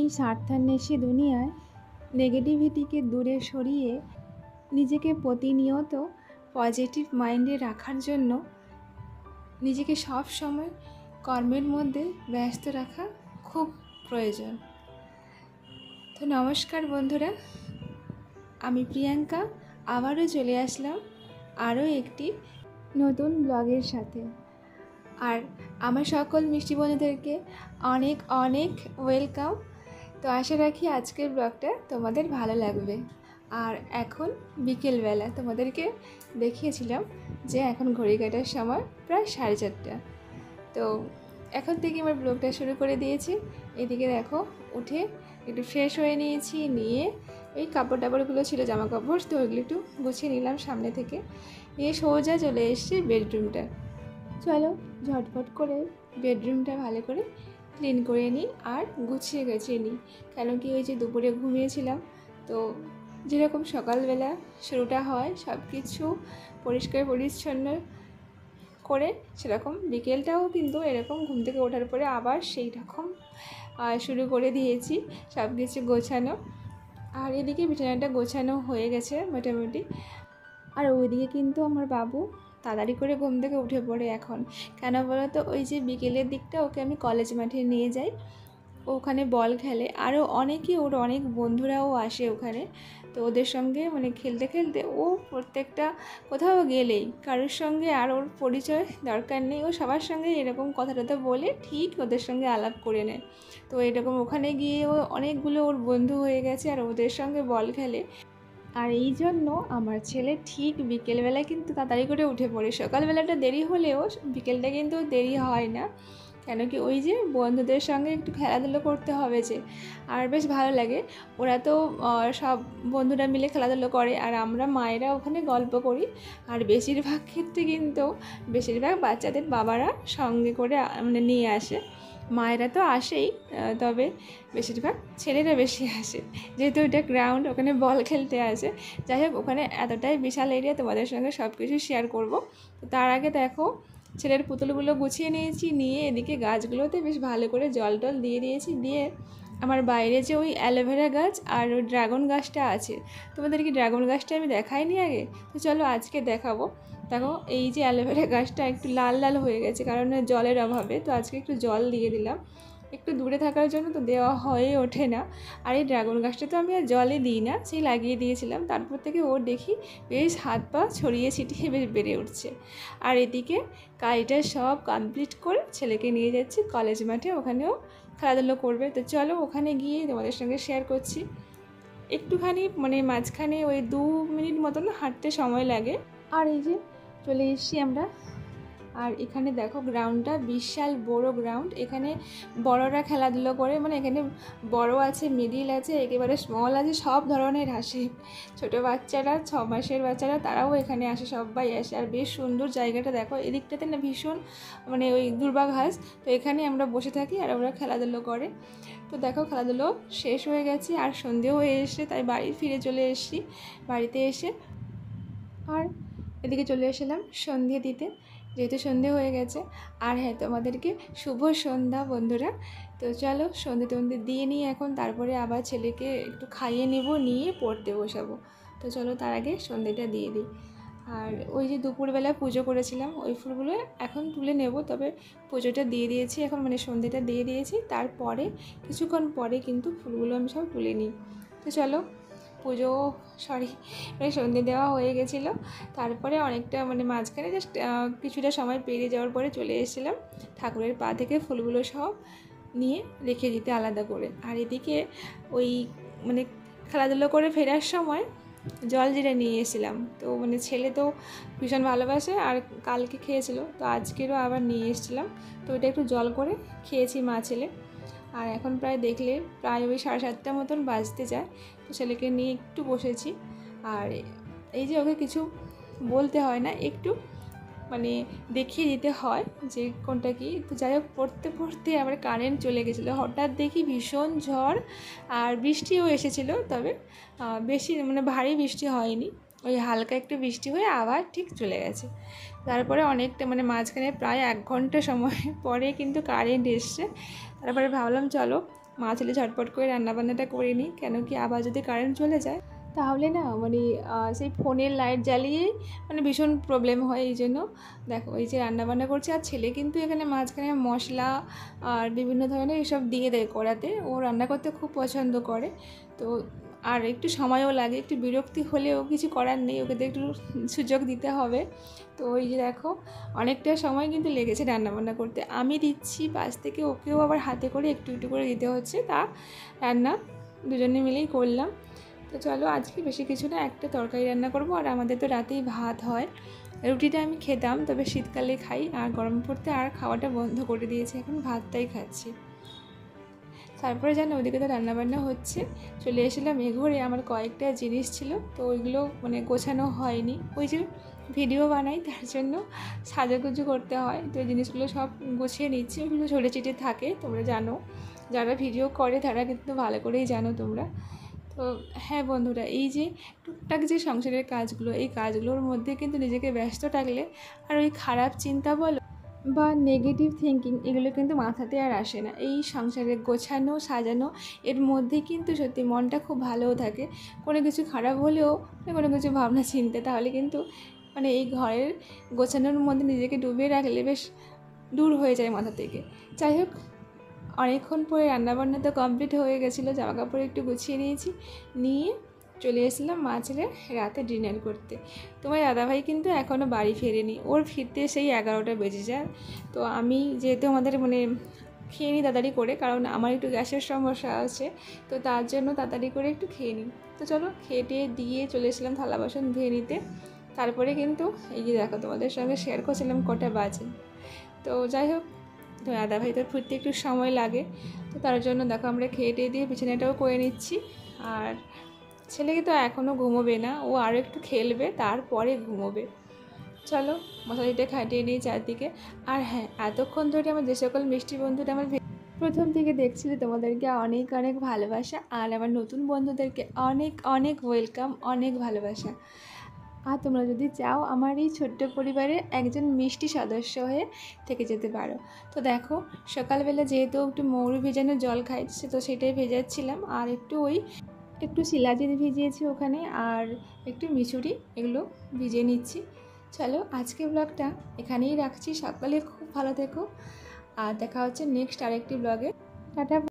এই স্বার্থান্বেষী দুনিয়ায় নেগেটিভিটিকে দূরে সরিয়ে নিজেকে প্রতিনিয়ত পজিটিভ মাইন্ডে রাখার জন্য নিজেকে সব সময় কর্মের মধ্যে ব্যস্ত রাখা খুব প্রয়োজন। তো নমস্কার বন্ধুরা, আমি প্রিয়াঙ্কা আবারও চলে আসলাম আরও একটি নতুন ব্লগের সাথে। আর আমার সকল মিষ্টি বন্ধুদেরকে অনেক অনেক ওয়েলকাম। তো আশা রাখি আজকের ব্লগটা তোমাদের ভালো লাগবে। আর এখন বিকেলবেলা তোমাদেরকে দেখিয়েছিলাম যে এখন ঘড়ি কাটার সময় প্রায় 4:30। তো এখন থেকে আমার ব্লগটা শুরু করে দিয়েছি। এদিকে দেখো উঠে একটু ফ্রেশ হয়ে নিয়েছি, নিয়ে এই কাপড় টাপড়গুলো ছিল জামা কাপড়, তো ওইগুলো একটু গুছিয়ে নিলাম সামনে থেকে, নিয়ে সোজা চলে এসেছি বেডরুমটা। চলো ঝটপট করে বেডরুমটা ভালো করে ক্লিন করে নিই আর গুছিয়ে গেছিয়ে নিই। কেন কি ওই যে দুপুরে ঘুমিয়েছিলাম, তো যেরকম সকালবেলা শুরুটা হয় সব কিছু পরিষ্কার পরিচ্ছন্ন করে, সেরকম বিকেলটাও কিন্তু এরকম ঘুম থেকে ওঠার পরে আবার সেই রকম শুরু করে দিয়েছি সব কিছু গোছানো। আর এদিকে বিছানাটা গোছানো হয়ে গেছে মোটামুটি। আর ওইদিকে কিন্তু আমার বাবু তাড়াতাড়ি করে ঘুম থেকে উঠে পড়ে এখন। কেন বলো তো, ওই যে বিকেলের দিকটা ওকে আমি কলেজ মাঠে নিয়ে যাই, ওখানে বল খেলে, আরও অনেকেই ওর অনেক বন্ধুরাও আসে ওখানে। তো ওদের সঙ্গে মানে খেলতে খেলতে ও প্রত্যেকটা কোথাও গেলেই কারোর সঙ্গে আর ওর পরিচয় দরকার নেই, ও সবার সঙ্গে এরকম কথা টথা বলে ঠিক ওদের সঙ্গে আলাপ করে নেয়। তো এরকম ওখানে গিয়ে ও অনেকগুলো ওর বন্ধু হয়ে গেছে আর ওদের সঙ্গে বল খেলে। আর এই জন্য আমার ছেলে ঠিক বিকেলবেলায় কিন্তু তাড়াতাড়ি করে উঠে পড়ে। সকালবেলাটা দেরি হলেও বিকেলটা কিন্তু দেরি হয় না, কেন কি ওই যে বন্ধুদের সঙ্গে একটু খেলাধুলো করতে হবে যে, আর বেশ ভালো লাগে। ওরা তো সব বন্ধুরা মিলে খেলাধুলো করে আর আমরা মায়েরা ওখানে গল্প করি। আর বেশিরভাগ ক্ষেত্রে কিন্তু বেশিরভাগ বাচ্চাদের বাবারা সঙ্গে করে মানে নিয়ে আসে। মায়েরা তো আসেই, তবে বেশিরভাগ ছেলেরা বেশি আসে, যেহেতু ওটা গ্রাউন্ড, ওখানে বল খেলতে আসে। যাই হোক, ওখানে এতটাই বিশাল এরিয়া, তোমাদের সঙ্গে সব কিছু শেয়ার করব। তো তার আগে দেখো ছেলের পুতুলগুলো গুছিয়ে নিয়েছি, নিয়ে এদিকে গাছগুলোতে বেশ ভালো করে জল টল দিয়ে দিয়েছি। দিয়ে আমার বাইরে যে ওই অ্যালোভেরা গাছ আর ওই ড্রাগন গাছটা আছে, তোমাদের কি ড্রাগন গাছটা আমি দেখাইনি আগে? তো চলো আজকে দেখাবো। দেখো এই যে অ্যালোভেরা গাছটা একটু লাল লাল হয়ে গেছে কারণ জলের অভাবে, তো আজকে একটু জল দিয়ে দিলাম। একটু দূরে থাকার জন্য তো দেওয়া হয়ে ওঠে না। আর এই ড্রাগন গাছটা তো আমি আর জলে দিই না, সেই লাগিয়ে দিয়েছিলাম, তারপর থেকে ওর দেখি বেশ হাত পা ছড়িয়ে ছিটিয়ে বেশ বেড়ে উঠছে। আর এদিকে কাজটা সব কমপ্লিট করে ছেলেকে নিয়ে যাচ্ছি কলেজ মাঠে, ওখানেও খেলাধুলো করবে। তো চলো ওখানে গিয়ে তোমাদের সঙ্গে শেয়ার করছি। একটুখানি মানে মাঝখানে ওই 2 মিনিট মতন হাঁটতে সময় লাগে। আর এই যে চলে এসেছি আমরা। আর এখানে দেখো গ্রাউন্ডটা বিশাল বড় গ্রাউন্ড, এখানে বড়রা খেলাধুলো করে, মানে এখানে বড় আছে, মিডিল আছে, একেবারে স্মল আছে, সব ধরনের আসে। ছোট বাচ্চারা, 6 মাসের বাচ্চারা, তারাও এখানে আসে, সবাই আসে। আর বেশ সুন্দর জায়গাটা দেখো, এদিকটাতে না ভীষণ মানে ওই দুর্বা ঘাস, তো এখানে আমরা বসে থাকি আর ওরা খেলাধুলো করে। তো দেখো খেলাধুলো শেষ হয়ে গেছে আর সন্ধেও হয়ে এসে, তাই বাড়ি ফিরে চলে এসেছি। বাড়িতে এসে আর এদিকে চলে এসেলাম সন্ধে দিতে, যেহেতু সন্ধে হয়ে গেছে। আর হ্যাঁ, তোমাদেরকে শুভ সন্ধ্যা বন্ধুরা। তো চলো সন্ধে টন্ধে দিয়ে নিই এখন, তারপরে আবার ছেলেকে একটু খাইয়ে নেব, নিয়ে পড়তে বসাবো। তো চলো তার আগে সন্ধেটা দিয়ে দিই। আর ওই যে দুপুরবেলা পুজো করেছিলাম, ওই ফুলগুলো এখন তুলে নেব, তবে পুজোটা দিয়ে দিয়েছি এখন, মানে সন্ধেটা দিয়ে দিয়েছি, তারপরে কিছুক্ষণ পরে কিন্তু ফুলগুলো আমি সব তুলে নিই। তো চলো মানে সন্ধে দেওয়া হয়ে গেছিলো, তারপরে অনেকটা মানে মাঝখানে জাস্ট কিছুটা সময় পেরিয়ে যাওয়ার পরে চলে এসেছিলাম ঠাকুরের পা থেকে ফুলগুলো সব নিয়ে রেখে দিতে আলাদা করে। আর এদিকে ওই মানে খেলাধুলো করে ফেরার সময় জল জিরা নিয়ে এসেছিলাম, তো মানে ছেলে তো ভীষণ ভালোবাসে আর কালকে খেয়েছিল, তো আজকেরও আবার নিয়ে এসেছিলাম। তো ওইটা একটু জল করে খেয়েছি মা ছেলে। আর এখন প্রায় দেখলে প্রায় ওই 7:30 মতন বাজতে যায়। তো ছেলেকে নিয়ে একটু বসেছি। আর এই যে ওকে কিছু বলতে হয় না, একটু মানে দেখিয়ে দিতে হয় যে কোনটা কি। তো যাই হোক, পড়তে পড়তে আবার কারেন্ট চলে গেছিলো, হঠাৎ দেখি ভীষণ ঝড় আর বৃষ্টিও এসেছিলো, তবে বেশি মানে ভারী বৃষ্টি হয়নি, ওই হালকা একটু বৃষ্টি হয়ে আবার ঠিক চলে গেছে। তারপরে অনেকটা মানে মাঝখানে প্রায় 1 ঘন্টা সময় পরে কিন্তু কারেন্ট এসছে। তারপরে ভাবলাম চলো মা ছেলে ঝটপট করে রান্নাবান্নাটা করে নিই, কেন কি আবার যদি কারেন্ট চলে যায় তাহলে না মানে সেই ফোনের লাইট জ্বালিয়েই মানে ভীষণ প্রবলেম হয়। এই জন্য দেখো এই যে রান্নাবান্না করছে, আর ছেলে কিন্তু এখানে মাঝখানে মশলা আর বিভিন্ন ধরনের এসব দিয়ে দেয় কড়াতে। ও রান্না করতে খুব পছন্দ করে, তো আর একটু সময়ও লাগে, একটু বিরক্তি হলেও কিছু করার নেই, ওকে তো একটু সুযোগ দিতে হবে। তো ওই যে দেখো অনেকটা সময় কিন্তু লেগেছে রান্নাবান্না করতে। আমি দিচ্ছি পাশ থেকে, ওকেও আবার হাতে করে একটু একটু করে দিতে হচ্ছে, তা রান্না দুজনে মিলেই করলাম। তো চলো আজকে বেশি কিছু না, একটা তরকারি রান্না করব, আর আমাদের তো রাতেই ভাত হয়। রুটিটা আমি খেতাম, তবে শীতকালে খাই, আর গরম পড়তে আর খাওয়াটা বন্ধ করে দিয়েছি, এখন ভাতটাই খাচ্ছি। তারপরে জানো ওইদিকে তো রান্নাবান্না হচ্ছে, চলে এসেছিলাম এ ঘরে। আমার কয়েকটা জিনিস ছিল, তো ওইগুলো মানে গোছানো হয়নি। ওই যে ভিডিও বানাই তার জন্য সাজাগুজু করতে হয়, তো এই জিনিসগুলো সব গুছিয়ে নিচ্ছি। ওইগুলো ছড়ে ছিটে থাকে, তোমরা জানো, যারা ভিডিও করে তারা কিন্তু ভালো করেই জানো তোমরা। তো হ্যাঁ বন্ধুরা, এই যে টুকটাক যে সংসারের কাজগুলো, এই কাজগুলোর মধ্যে কিন্তু নিজেকে ব্যস্ত থাকলে আর ওই খারাপ চিন্তা বলো বা নেগেটিভ থিঙ্কিং এগুলো কিন্তু মাথাতে আর আসে না। এই সংসারে গোছানো সাজানো এর মধ্যে কিন্তু সত্যি মনটা খুব ভালোও থাকে। কোনো কিছু খারাপ হলেও কোনো কিছু ভাবনা চিনতে, তাহলে কিন্তু মানে এই ঘরের গোছানোর মধ্যে নিজেকে ডুবিয়ে রাখলে বেশ দূর হয়ে যায় মাথা থেকে। যাই হোক, অনেকক্ষণ পরে রান্নাবান্না তো কমপ্লিট হয়ে গেছিলো, জামা কাপড় একটু গুছিয়ে নিয়েছি, নিয়ে চলে এসেছিলাম মা ছেলে রাতে ডিনার করতে। তোমার দাদাভাই কিন্তু এখনও বাড়ি ফেরেনি, ওর ফিরতে সেই 11টা বেজে যায়। তো আমি যেহেতু আমাদের মানে খেয়ে নিই তাড়াতাড়ি করে, কারণ আমার একটু গ্যাসের সমস্যা আছে, তো তার জন্য তাড়াতাড়ি করে একটু খেয়ে নিই। তো চলো খেয়ে টেয়ে দিয়ে চলে এসেছিলাম থালা বাসন ধুয়ে নিতে। তারপরে কিন্তু এই যে দেখো তোমাদের সঙ্গে শেয়ার করছিলাম কটা বাজে। তো যাই হোক, তো দাদাভাই তো ফিরতে একটু সময় লাগে, তো তার জন্য দেখো আমরা খেয়ে টেয়ে দিয়ে বিছানাটাও করে নিচ্ছি। আর ছেলেকে তো এখনও ঘুমোবে না, ও আরও একটু খেলবে তারপরে ঘুমোবে। চলো মশারিটা খাটিয়ে নিই চারদিকে। আর হ্যাঁ, এতক্ষণ ধরে আমার যে সকল মিষ্টি বন্ধুরা আমার প্রথম থেকে দেখছিলে তোমাদেরকে অনেক অনেক ভালোবাসা, আর আমার নতুন বন্ধুদেরকে অনেক অনেক ওয়েলকাম, অনেক ভালোবাসা। আর তোমরা যদি চাও আমার এই ছোট্ট পরিবারের একজন মিষ্টি সদস্য হয়ে থেকে যেতে পারো। তো দেখো সকালবেলা যেহেতু একটু মৌরি ভেজানো জল খাই, তো সেটাই ভেজাচ্ছিলাম, আর একটু শিলাজিৎ ভিজিয়েছি ওখানে, আর একটু মিচুরি, এগুলো ভিজিয়ে নিচ্ছি। চলো আজকে ব্লগটা এখানেই রাখছি, সকালে খুব ভালো থেকো, আর দেখা হচ্ছে নেক্সট আরেকটি ব্লগে। টাটা।